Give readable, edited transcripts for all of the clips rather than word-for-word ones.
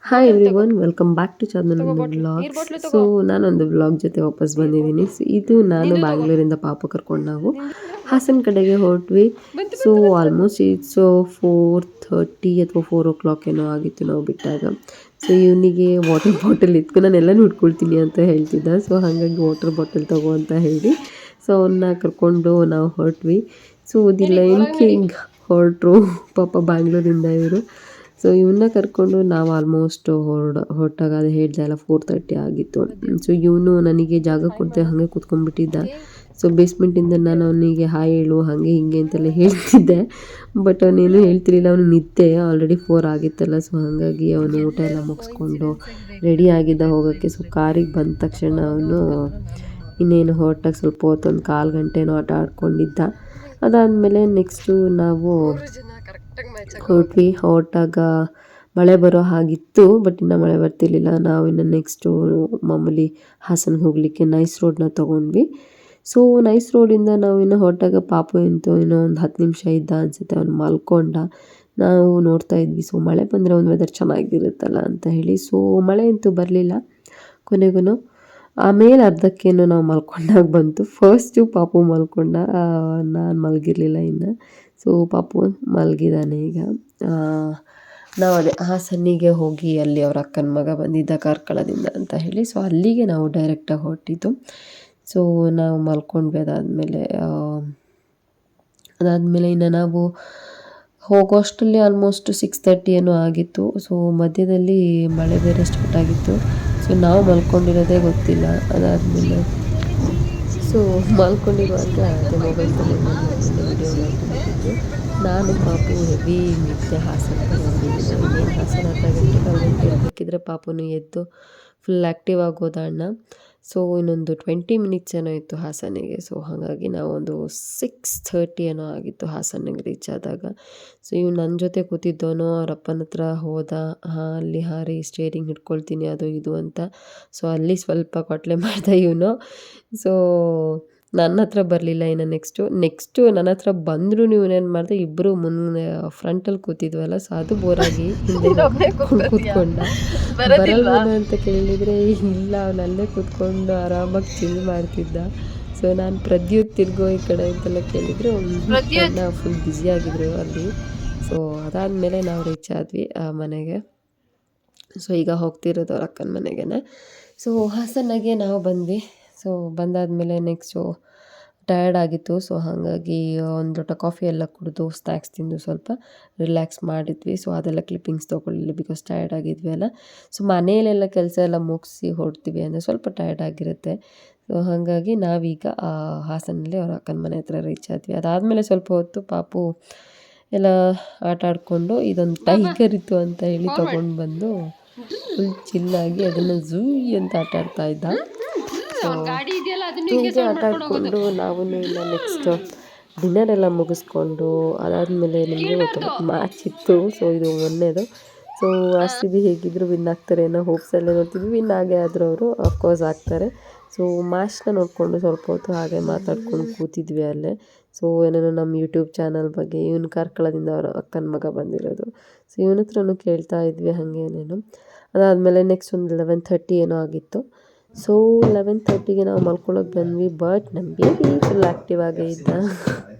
Hi everyone, welcome back to channel vlogs. So ನಾನೊಂದು vlog ಜೊತೆ ವಾಪಸ್ ಬಂದಿದ್ದೀನಿ. ಸೊ ಇದು ನಾನು ಬ್ಯಾಂಗ್ಳೂರಿಂದ ಪಾಪ ಕರ್ಕೊಂಡು ನಾವು ಹಾಸನ ಕಡೆಗೆ ಹೊರಟ್ವಿ. ಸೊ ಆಲ್ಮೋಸ್ಟ್ ಸೊ 4:30 ಅಥವಾ 4 o'clock ಏನೋ ಆಗಿತ್ತು ನಾವು ಬಿಟ್ಟಾಗ. ಸೊ ಇವನಿಗೆ ವಾಟರ್ ಬಾಟಲ್ ಇತ್ತು, ನಾನೆಲ್ಲ ನೋಡ್ಕೊಳ್ತೀನಿ ಅಂತ ಹೇಳ್ತಿದ್ದ. ಸೊ ಹಾಗಾಗಿ ವಾಟರ್ ಬಾಟಲ್ ತಗೋ ಅಂತ ಹೇಳಿ ಸೊ ಅವನ್ನ ಕರ್ಕೊಂಡು ನಾವು ಹೊರಟ್ವಿ. ಸೊ ದಿ ಲೈನ್ ಕಿಂಗ್ ಹೊರಟ್ರು ಪಾಪ ಬ್ಯಾಂಗ್ಳೂರಿಂದ ಇವರು. ಸೊ ಇವನ್ನ ಕರ್ಕೊಂಡು ನಾವು ಆಲ್ಮೋಸ್ಟ್ ಹೊರಟಾಗ ಅದು ಹೇಳ್ದೆ ಅಲ್ಲ 4:30 ಆಗಿತ್ತು. ಸೊ ಇವನು ನನಗೆ ಜಾಗ ಕೊಡದೆ ಹಾಗೆ ಕೂತ್ಕೊಂಡ್ಬಿಟ್ಟಿದ್ದ. ಸೊ ಬೇಸ್ಮೆಂಟಿಂದ ನಾನು ಅವನಿಗೆ ಹಾಯ್ ಹೇಳು ಹಾಗೆ ಹಿಂಗೆ ಅಂತೆಲ್ಲ ಹೇಳ್ತಿದ್ದೆ, ಬಟ್ ಅವನೇನು ಹೇಳ್ತಿರ್ಲಿಲ್ಲ. ಅವನು ನಿದ್ದೆ ಆಲ್ರೆಡಿ 4 ಆಗಿತ್ತಲ್ಲ. ಸೊ ಹಾಗಾಗಿ ಅವನು ಊಟ ಎಲ್ಲ ಮುಗಿಸ್ಕೊಂಡು ರೆಡಿ ಆಗಿದ್ದ ಹೋಗೋಕ್ಕೆ. ಸೊ ಕಾರಿಗೆ ಬಂದ ತಕ್ಷಣ ಅವನು ಇನ್ನೇನು ಹೊರಟಾಗ ಸ್ವಲ್ಪ ಹೊತ್ತು ಒಂದು 1/4 ಗಂಟೆನೋ ಆಟ ಆಡ್ಕೊಂಡಿದ್ದ. ಅದಾದಮೇಲೆ ನೆಕ್ಸ್ಟು ನಾವು ಹೊರಟಾಗ ಮಳೆ ಬರೋ ಹಾಗಿತ್ತು, ಬಟ್ ಇನ್ನು ಮಳೆ ಬರ್ತಿರ್ಲಿಲ್ಲ. ನಾವು ಇನ್ನು ನೆಕ್ಸ್ಟು ಮಾಮೂಲಿ ಹಾಸನ ಹೋಗಲಿಕ್ಕೆ ನೈಸ್ ರೋಡನ್ನ ತೊಗೊಂಡ್ವಿ. ಸೊ ನೈಸ್ ರೋಡಿಂದ ನಾವು ಇನ್ನು ಹೊರಟಾಗ ಪಾಪು ಇಂತೂ ಇನ್ನೂ ಒಂದು 10 ನಿಮಿಷ ಇದ್ದ ಅನಿಸುತ್ತೆ, ಅವನು ಮಲ್ಕೊಂಡ. ನಾವು ನೋಡ್ತಾ ಇದ್ವಿ. ಸೊ ಮಳೆ ಬಂದರೆ ಒಂದು ವೆದರ್ ಚೆನ್ನಾಗಿರುತ್ತಲ್ಲ ಅಂತ ಹೇಳಿ. ಸೊ ಮಳೆ ಅಂತೂ ಬರಲಿಲ್ಲ ಕೊನೆಗೂ. ಆಮೇಲೆ ಅರ್ಧಕ್ಕೇನು ನಾವು ಮಲ್ಕೊಂಡಾಗ ಬಂತು. ಫಸ್ಟು ಪಾಪು ಮಲ್ಕೊಂಡ, ನಾನು ಮಲಗಿರಲಿಲ್ಲ ಇನ್ನು. ಸೊ ಪಾಪು ಮಲಗಿದ್ದಾನೆ ಈಗ. ನಾವು ಅದೇ ಹಾಸನಿಗೆ ಹೋಗಿ ಅಲ್ಲಿ ಅವ್ರ ಅಕ್ಕನ ಮಗ ಬಂದಿದ್ದ ಕಾರ್ಕಳದಿಂದ ಅಂತ ಹೇಳಿ. ಸೊ ಅಲ್ಲಿಗೆ ನಾವು ಡೈರೆಕ್ಟಾಗಿ ಹೊರಟಿದ್ದು. ಸೊ ನಾವು ಮಲ್ಕೊಂಡ್ವಿ. ಅದಾದಮೇಲೆ ಇನ್ನು ನಾವು ಹೋಗೋ ಅಷ್ಟರಲ್ಲಿ ಆಲ್ಮೋಸ್ಟ್ 6:30 ಏನೋ ಆಗಿತ್ತು. ಸೊ ಮಧ್ಯದಲ್ಲಿ ಮಳೆ ಬೇರೆ ಸ್ಟಾರ್ಟ್ ಆಗಿತ್ತು. ಸೊ ನಾವು ಮಲ್ಕೊಂಡಿರೋದೇ ಗೊತ್ತಿಲ್ಲ. ಅದಾದಮೇಲೆ ಸೊ ಮಲ್ಕೊಂಡಿರುವಾಗ ಅದೇ ಮೊಬೈಲಲ್ಲಿ ವಿಡಿಯೋ ಮಾಡ್ಕೊಂಡಿದ್ದು. ನಾನು ಪಾಪು ಹೆವಿ ನಿದ್ದೆ ಹಾಸನ ಇನ್ನೇನು ಹಾಸನ ಅರ್ಧ ಗಂಟೆ 1/4 ಗಂಟೆ ಇರಬೇಕಿದ್ರೆ ಪಾಪುನು ಎದ್ದು ಫುಲ್ ಆ್ಯಕ್ಟಿವ್ ಆಗೋದ ಅಣ್ಣ. ಸೊ ಇನ್ನೊಂದು 20 ಮಿನಿಟ್ಸ್ ಏನೋ ಇತ್ತು ಹಾಸನಿಗೆ. ಸೊ ಹಾಗಾಗಿ ನಾವೊಂದು 6:30 ಏನೋ ಆಗಿತ್ತು ಹಾಸನಿಗೆ ರೀಚ್ ಆದಾಗ. ಸೊ ಇವ್ನು ನನ್ನ ಜೊತೆ ಕೂತಿದ್ದವನು ಅವ್ರ ಅಪ್ಪನ ಹತ್ರ ಹೋದ. ಅಲ್ಲಿ ಹಾರಿ ಸ್ಟೇರಿಂಗ್ ಹಿಡ್ಕೊಳ್ತೀನಿ ಅದು ಇದು ಅಂತ. ಸೊ ಅಲ್ಲಿ ಸ್ವಲ್ಪ ಕೊಟ್ಲೆ ಮಾಡ್ದ ಇವನು. ಸೊ ನನ್ನ ಹತ್ರ ಬರಲಿಲ್ಲ. ಇನ್ನು ನೆಕ್ಸ್ಟು ನನ್ನ ಹತ್ರ ಬಂದರೂ ಇವನೇನು ಮಾಡಿದೆ, ಇಬ್ಬರು ಮುಂದೆ ಫ್ರಂಟಲ್ಲಿ ಕೂತಿದ್ವಲ್ಲ. ಸೊ ಅದು ಬೋರಾಗಿ ಹಿಂದೆ ಕೂತ್ಕೊಂಡ. ಬರಲ್ವೇನೋ ಅಂತ ಕೇಳಿದರೆ ಇಲ್ಲ, ಅವನಲ್ಲೇ ಕೂತ್ಕೊಂಡು ಆರಾಮಾಗಿ ಚಿಲ್ ಮಾಡ್ತಿದ್ದ. ಸೊ ನಾನು ಪ್ರದ್ಯುತ್ ತಿರ್ಗೋ ಈ ಕಡೆ ಅಂತೆಲ್ಲ ಕೇಳಿದರೆ ಫುಲ್ ಬ್ಯುಸಿಯಾಗಿದ್ರು ಅಲ್ಲಿ. ಸೊ ಅದಾದಮೇಲೆ ನಾವು ರೀಚ್ ಆದ್ವಿ ಮನೆಗೆ. ಸೊ ಈಗ ಹೋಗ್ತಿರೋದು ಅವ್ರ ಅಕ್ಕನ ಮನೆಗೆ. ಸೊ ಹಾಸನಾಗೆ ನಾವು ಬಂದ್ವಿ. ಸೊ ಬಂದಾದಮೇಲೆ ನೆಕ್ಸ್ಟು ಟಯರ್ಡ್ ಆಗಿತ್ತು. ಸೊ ಹಾಗಾಗಿ ಒಂದು ಲೋಟ ಕಾಫಿ ಎಲ್ಲ ಕುಡಿದು ಸ್ನ್ಯಾಕ್ಸ್ ತಿಂದು ಸ್ವಲ್ಪ ರಿಲ್ಯಾಕ್ಸ್ ಮಾಡಿದ್ವಿ. ಸೊ ಅದೆಲ್ಲ ಕ್ಲಿಪ್ಪಿಂಗ್ಸ್ ತೊಗೊಳ್ಳಿಲ್ಲ, ಬಿಕಾಸ್ ಟಯರ್ಡ್ ಆಗಿದ್ವಿ ಅಲ್ಲ. ಸೊ ಮನೆಯಲ್ಲೆಲ್ಲ ಕೆಲಸ ಎಲ್ಲ ಮುಗಿಸಿ ಹೊರಡ್ತೀವಿ ಅಂದರೆ ಸ್ವಲ್ಪ ಟಯರ್ಡ್ ಆಗಿರುತ್ತೆ. ಸೊ ಹಾಗಾಗಿ ನಾವೀಗ ಹಾಸನಲ್ಲಿ ಅವ್ರ ಅಕ್ಕನ ಮನೆ ಹತ್ರ ರೀಚ್ ಆದ್ವಿ. ಅದಾದಮೇಲೆ ಸ್ವಲ್ಪ ಹೊತ್ತು ಪಾಪು ಎಲ್ಲ ಆಟ ಆಡಿಕೊಂಡು ಇದೊಂದು ಟೈಗರ್ ಇತ್ತು ಅಂತ ಹೇಳಿ ತೊಗೊಂಡು ಬಂದು ಫುಲ್ ಚಿಲ್ಲಾಗಿ ಅದನ್ನು ಝೂಯ್ ಅಂತ ಆಟ ಆಡ್ತಾ ಇದ್ದ. ಹೀಗೆ ಆಟ ಆಡಿಕೊಂಡು ನಾವು ಇಲ್ಲ ನೆಕ್ಸ್ಟ್ ಡಿನ್ನರ್ ಎಲ್ಲ ಮುಗಿಸ್ಕೊಂಡು ಅದಾದಮೇಲೆ ನಿಮಗೆ ಗೊತ್ತು ಮ್ಯಾಚ್ ಇತ್ತು. ಸೊ ಇದು ಮೊನ್ನೆದು. ಸೊ RCB ಹೇಗಿದ್ರು ವಿನ್ ಆಗ್ತಾರೆ ಅನ್ನೋ ಹೋಪ್ಸಲ್ಲೇ ನೋಡ್ತಿದ್ವಿ. ವಿನ್ ಆಗೇ ಆದರೂ ಅವರು ಅಫ್ಕೋರ್ಸ್ ಆಗ್ತಾರೆ. ಸೊ ಮ್ಯಾಚ್ನ ನೋಡಿಕೊಂಡು ಸ್ವಲ್ಪ ಹೊತ್ತು ಹಾಗೆ ಮಾತಾಡ್ಕೊಂಡು ಕೂತಿದ್ವಿ ಅಲ್ಲೇ. ಸೊ ಏನೇನೋ ನಮ್ಮ ಯೂಟ್ಯೂಬ್ ಚಾನಲ್ ಬಗ್ಗೆ, ಇವನು ಕಾರ್ಕಳದಿಂದ ಅವರ ಅಕ್ಕನ ಮಗ ಬಂದಿರೋದು. ಸೊ ಇವನ ಹತ್ರನೂ ಕೇಳ್ತಾ ಇದ್ವಿ ಹಾಗೆ ಏನೇನು. ಅದಾದಮೇಲೆ ನೆಕ್ಸ್ಟ್ ಒಂದು 11:30 ಏನೋ ಆಗಿತ್ತು. ಸೊ 11:30ಗೆ ನಾವು ಮಲ್ಕೊಳ್ಳೋಕೆ ಬಂದ್ವಿ. ಬಟ್ ನಮ್ಮ ಬೇಬಿ ಫುಲ್ ಆ್ಯಕ್ಟಿವ್ ಆಗೇ ಇದ್ದ.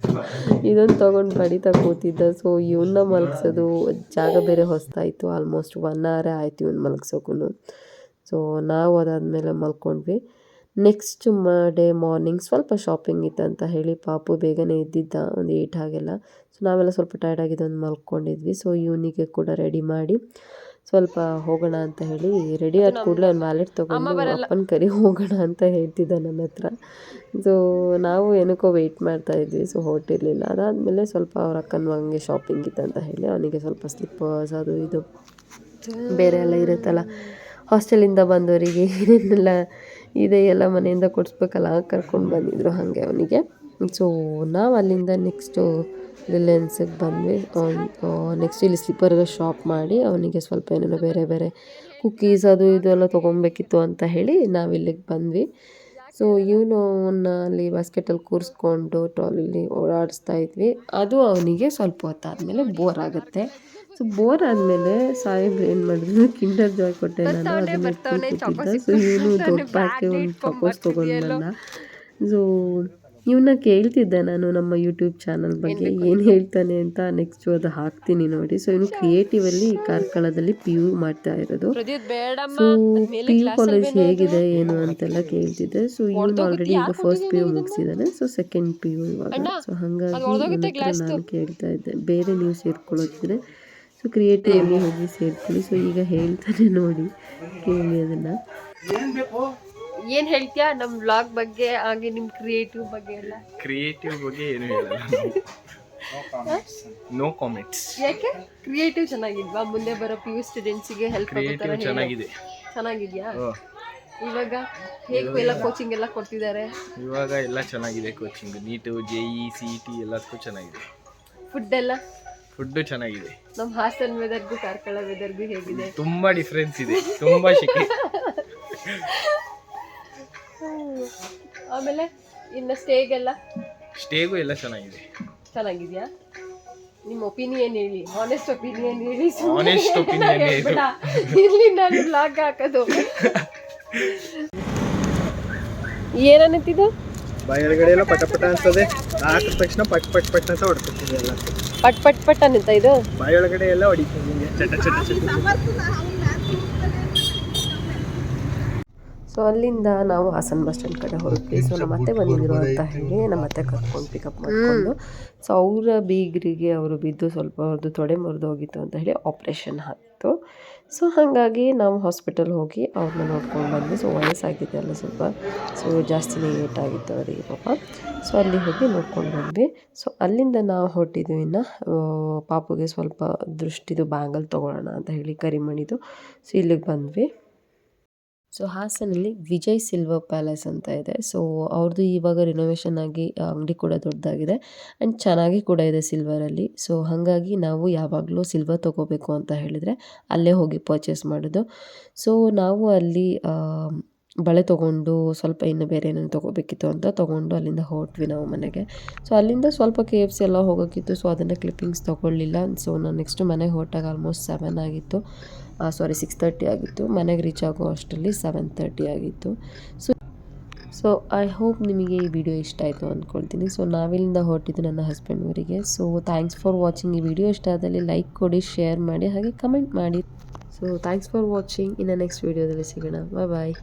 ಇದೊಂದು ತೊಗೊಂಡು ಬಡಿತಾ ಕೂತಿದ್ದ. ಸೊ ಇವನ್ನ ಮಲಗಿಸೋದು ಜಾಗ ಬೇರೆ ಹೊಸ್ತಾಯಿತು. ಆಲ್ಮೋಸ್ಟ್ 1 hour ಆಯಿತು ಇವನ್ನ ಮಲಗಿಸೋಕ್ಕೂ. ಸೊ ನಾವು ಅದಾದಮೇಲೆ ಮಲ್ಕೊಂಡ್ವಿ. ನೆಕ್ಸ್ಟ್ ಮಾರ್ನಿಂಗ್ ಸ್ವಲ್ಪ ಶಾಪಿಂಗ್ ಇತ್ತಂತ ಹೇಳಿ ಪಾಪು ಬೇಗನೆ ಇದ್ದಿದ್ದ, ಒಂದು 8 ಹಾಗೆಲ್ಲ. ಸೊ ನಾವೆಲ್ಲ ಸ್ವಲ್ಪ ಟಯರ್ಡ್ ಆಗಿದ್ದೊಂದು ಮಲ್ಕೊಂಡಿದ್ವಿ. ಸೊ ಇವನಿಗೆ ಕೂಡ ರೆಡಿ ಮಾಡಿ ಸ್ವಲ್ಪ ಹೋಗೋಣ ಅಂತ ಹೇಳಿ ರೆಡಿ ಆದ ಕೂಡಲೇ ಒಂದು ವ್ಯಾಲೆಟ್ ತೊಗೊಂಡು ಅಪ್ಪನ ಕರಿ ಹೋಗೋಣ ಅಂತ ಹೇಳ್ತಿದ್ದ ನನ್ನ ಹತ್ರ. ಸೊ ನಾವು ಏನಕ್ಕೋ ವೆಯ್ಟ್ ಮಾಡ್ತಾಯಿದ್ವಿ. ಸೊ ಹೊರಟಿರಲಿಲ್ಲ. ಅದಾದಮೇಲೆ ಸ್ವಲ್ಪ ಅವ್ರ ಅಕ್ಕನ ಮಗನಿಗೆ ಶಾಪಿಂಗ್ ಇತ್ತಂತ ಹೇಳಿ ಅವನಿಗೆ ಸ್ವಲ್ಪ ಸ್ಲಿಪ್ಪರ್ಸ್ ಅದು ಇದು ಬೇರೆ ಎಲ್ಲ ಇರುತ್ತಲ್ಲ, ಹಾಸ್ಟೆಲಿಂದ ಬಂದವರಿಗೆ ಏನೇನೆಲ್ಲ ಇದೆ ಎಲ್ಲ ಮನೆಯಿಂದ ಕೊಡಿಸ್ಬೇಕಲ್ಲ, ಕರ್ಕೊಂಡು ಬಂದಿದ್ರು ಹಾಗೆ ಅವನಿಗೆ. ಸೊ ನಾವು ಅಲ್ಲಿಂದ ನೆಕ್ಸ್ಟು ರಿಲಯನ್ಸಿಗೆ ಬಂದ್ವಿ. ನೆಕ್ಸ್ಟ್ ಇಲ್ಲಿ ಸ್ಲಿಪ್ಪರ್ಗೆ ಶಾಪ್ ಮಾಡಿ ಅವನಿಗೆ ಸ್ವಲ್ಪ ಏನೇನೋ ಬೇರೆ ಬೇರೆ ಕುಕ್ಕೀಸ್ ಅದು ಇದು ಎಲ್ಲ ತೊಗೊಬೇಕಿತ್ತು ಅಂತ ಹೇಳಿ ನಾವಿಲ್ಲಿಗೆ ಬಂದ್ವಿ. ಸೊ ಇವನು ಅವನ್ನ ಅಲ್ಲಿ ಬಾಸ್ಕೆಟಲ್ಲಿ ಕೂರಿಸ್ಕೊಂಡು ಟ್ರಾಲಿಲಿ ಓಡಾಡಿಸ್ತಾ ಇದ್ವಿ. ಅದು ಅವನಿಗೆ ಸ್ವಲ್ಪ ಹೊತ್ತಾದಮೇಲೆ ಬೋರ್ ಆಗುತ್ತೆ. ಸೊ ಬೋರ್ ಆದಮೇಲೆ ಸಾಹೇಬ್ರು ಏನು ಮಾಡಿದ್ರು ಕಿಂಡರ್ ಜಾಯ್ ಕೊಟ್ಟೆ ನಾನು ಅದನ್ನ ಕೂತಿದ್ದ. ಸೊ ಇವನು ದೊಡ್ಡ ಪ್ಯಾಕೆ ಒಂದು ಚಾಕೋಸ್ ತೊಗೊಂಡು ಬಂದ. ಸೊ ಇವನ್ನ ಕೇಳ್ತಿದ್ದೆ ನಾನು ನಮ್ಮ ಯೂಟ್ಯೂಬ್ ಚಾನಲ್ ಬಗ್ಗೆ ಏನು ಹೇಳ್ತಾನೆ ಅಂತ. ನೆಕ್ಸ್ಟು ಅದು ಹಾಕ್ತೀನಿ ನೋಡಿ. ಸೊ ಇವನು ಕ್ರಿಯೇಟಿವಲ್ಲಿ ಕಾರ್ಕಳದಲ್ಲಿ PU ಮಾಡ್ತಾ ಇರೋದು. ಸೊ PU ಕಾಲೇಜ್ ಹೇಗಿದೆ ಏನು ಅಂತೆಲ್ಲ ಕೇಳ್ತಿದ್ದೆ. ಸೊ ಇವನು ಆಲ್ರೆಡಿ ಈಗ ಫಸ್ಟ್ PU ಮುಗಿಸಿದ್ದಾನೆ. ಸೊ ಸೆಕೆಂಡ್ PU ಇವಾಗ. ಸೊ ಹಾಗಾಗಿ ಇವನ ಹತ್ರ ನಾನು ಕೇಳ್ತಾ ಇದ್ದೆ ಬೇರೆ ನೀವು ಸೇರ್ಕೊಳ್ಳೋದಿದ್ರೆ ಸೊ ಕ್ರಿಯೇಟಿವಲ್ಲಿ ಹೋಗಿ ಸೇರ್ಕೊಳ್ಳಿ. ಸೊ ಈಗ ಹೇಳ್ತಾನೆ ನೋಡಿ, ಕೇಳಿ ಅದನ್ನು. ಏನು ಹೇಳ್ತೀಯಾ ನಮ್ಮ ವ್ಲಾಗ್ ಬಗ್ಗೆ ಹಾಗೆ ನಿಮ್ಮ ಕ್ರಿಯೇಟಿವ್ ಬಗ್ಗೆ ಎಲ್ಲ? ಕ್ರಿಯೇಟಿವ್ ಬಗ್ಗೆ ಏನು ಹೇಳಲ್ಲ, ನೋ ಕಾಮೆಂಟ್ಸ್. ಯಾಕೆ ಕ್ರಿಯೇಟಿವ್ ಚೆನ್ನಾಗಿಲ್ವಾ? ಮುಂದೆ ಬರೋ PU ಸ್ಟೂಡೆಂಟ್ಸಿಗೆ ಹೆಲ್ಪ್ ಆಗುತ್ತಾರೆ. ಚೆನ್ನಾಗಿದೆ. ಚೆನ್ನಾಗಿದೆಯಾ? ಇವಾಗ ಹೇಗೆ ಎಲ್ಲ ಕೋಚಿಂಗ್ ಎಲ್ಲ ಕೊಡ್ತಿದ್ದಾರೆ? ಇವಾಗ ಎಲ್ಲ ಚೆನ್ನಾಗಿದೆ ಕೋಚಿಂಗ್. ನೀಟು JE CET ಎಲ್ಲದಕ್ಕೂ ಚೆನ್ನಾಗಿದೆ. ಫುಡ್ಡು ಚೆನ್ನಾಗಿದೆ. ನಮ್ಮ ಹಾಸನ್ ವೆದರ್ಗೂ ಕಾರ್ಕಳ ವೆದರ್ಗೂ ಹೇಗಿದೆ? ತುಂಬಾ ಡಿಫ್ರೆನ್ಸ್ ಇದೆ, ತುಂಬಾ ಶೆಕೆ. ಆಮೇಲೆ ಇನ್ನು ಸ್ಟೇಗೂ ಎಲ್ಲ ಚೆನ್ನಾಗಿದೆ. ಚೆನ್ನಾಗಿದ್ಯಾ? ನಿಮ್ಮ ಒಪಿನಿಯನ್ ಹೇಳಿ, ಆನೆಸ್ಟ್ ಒಪಿನಿಯನ್ ಹೇಳಿ. ಆನೆಸ್ಟ್ ಒಪಿನಿಯನ್ ಇಲ್ಲಿ ನಾನು ಬ್ಲಾಗ್ ಹಾಕೋದು. ಏನನ್ನಿದ್ದು ಬಾಯೊಳಗಡೆ ಎಲ್ಲ ಪಟ ಪಟ ಅನ್ಸದೆ, ಹಾಕಿದ ತಕ್ಷಣ ಪಟ್ ಪಟ್ ಪಟ್ ಅಂತ ಹೊಡ್ಕೊತೀನಿ. ಎಲ್ಲ ಪಟ್ ಪಟ್ ಪಟ್ ಅನ್ನುತ್ತಾ ಇದು? ಬಾಯೊಳಗಡೆ ಎಲ್ಲ ಹೊಡಿತೀನಿ ಚಟ ಚಟ ಚಟ. ಸೊ ಅಲ್ಲಿಂದ ನಾವು ಹಾಸನ್ ಬಸ್ ಸ್ಟ್ಯಾಂಡ್ ಕಡೆ ಹೊರಟ್ವಿ. ಸೊ ನಮ್ಮ ಅತ್ತೆ ಬಂದಿದ್ರು ಅಂತ ಹೇಳಿ ನಮ್ಮ ಅತ್ತೆ ಕರ್ಕೊಂಡು ಪಿಕಪ್ ಮಾಡಿಕೊಂಡು, ಸೊ ಅವರ ಬೀಗರಿಗೆ ಅವರು ಬಿದ್ದು ಸ್ವಲ್ಪ ಅವ್ರದ್ದು ತೊಡೆ ಮುರಿದು ಹೋಗಿತ್ತು ಅಂತ ಹೇಳಿ ಆಪ್ರೇಷನ್ ಆಗಿತ್ತು. ಸೊ ಹಾಗಾಗಿ ನಾವು ಹಾಸ್ಪಿಟಲ್ ಹೋಗಿ ಅವ್ರನ್ನ ನೋಡ್ಕೊಂಡು ಬಂದ್ವಿ. ಸೊ ವಯಸ್ಸಾಗಿದೆ ಅಲ್ಲ ಸ್ವಲ್ಪ, ಸೊ ಜಾಸ್ತಿನೇ ಏಟಾಗಿತ್ತು ಅವರಿಗೆ ಪಾಪ. ಸೊ ಅಲ್ಲಿ ಹೋಗಿ ನೋಡ್ಕೊಂಡು ಬಂದ್ವಿ. ಸೊ ಅಲ್ಲಿಂದ ನಾವು ಹೊರಟಿದ್ವಿ. ಇನ್ನು ಪಾಪುಗೆ ಸ್ವಲ್ಪ ದೃಷ್ಟಿದು ಬ್ಯಾಂಗಲ್ ತೊಗೊಳ್ಳೋಣ ಅಂತ ಹೇಳಿ ಕರಿಮಣಿದು. ಸೊ ಇಲ್ಲಿಗೆ ಬಂದ್ವಿ. ಸೊ ಹಾಸನಲ್ಲಿ ವಿಜಯ್ ಸಿಲ್ವರ್ ಪ್ಯಾಲೇಸ್ ಅಂತ ಇದೆ. ಸೊ ಅವ್ರದ್ದು ಇವಾಗ ರಿನೋವೇಷನ್ ಆಗಿ ಅಂಗಡಿ ಕೂಡ ದೊಡ್ಡದಾಗಿದೆ ಆ್ಯಂಡ್ ಚೆನ್ನಾಗಿ ಕೂಡ ಇದೆ ಸಿಲ್ವರಲ್ಲಿ. ಸೊ ಹಾಗಾಗಿ ನಾವು ಯಾವಾಗಲೂ ಸಿಲ್ವರ್ ತೊಗೋಬೇಕು ಅಂತ ಹೇಳಿದರೆ ಅಲ್ಲೇ ಹೋಗಿ ಪರ್ಚೇಸ್ ಮಾಡೋದು. ಸೊ ನಾವು ಅಲ್ಲಿ ಬಳೆ ತೊಗೊಂಡು ಸ್ವಲ್ಪ ಇನ್ನು ಬೇರೆ ಏನೇನು ತೊಗೋಬೇಕಿತ್ತು ಅಂತ ತೊಗೊಂಡು ಅಲ್ಲಿಂದ ಹೊರಟ್ವಿ ನಾವು ಮನೆಗೆ. ಸೊ ಅಲ್ಲಿಂದ ಸ್ವಲ್ಪ KFC ಎಲ್ಲ ಹೋಗೋಕ್ಕಿತ್ತು. ಸೊ ಅದನ್ನು ಕ್ಲಿಪ್ಪಿಂಗ್ಸ್ ತೊಗೊಳ್ಳಿಲ್ಲ. ಸೊ ನಾನು ನೆಕ್ಸ್ಟ್ ಮನೆಗೆ ಹೊರಟಾಗ ಆಲ್ಮೋಸ್ಟ್ 7 ಆಗಿತ್ತು. 6:30 ಆಗಿತ್ತು. ಮನೆಗೆ ರೀಚ್ ಆಗೋ ಅಷ್ಟರಲ್ಲಿ 7:30 ಆಗಿತ್ತು. ಸೊ ಐ ಹೋಪ್ ನಿಮಗೆ ಈ ವಿಡಿಯೋ ಇಷ್ಟ ಆಯಿತು ಅಂದ್ಕೊಳ್ತೀನಿ. ಸೊ ನಾವಿಲ್ಲಿಂದ ಹೊರಟಿದ್ದು ನನ್ನ ಹಸ್ಬೆಂಡ್ ಊರಿಗೆ. So thanks for watching. ಈ ವಿಡಿಯೋ ಇಷ್ಟ ಆದಲ್ಲಿ ಲೈಕ್ ಕೊಡಿ, ಶೇರ್ ಮಾಡಿ, ಹಾಗೆ ಕಮೆಂಟ್ ಮಾಡಿ. So thanks for watching. ಇನ್ನು ನೆಕ್ಸ್ಟ್ ವಿಡಿಯೋದಲ್ಲಿ ಸಿಗೋಣ. ಬಾಯ್.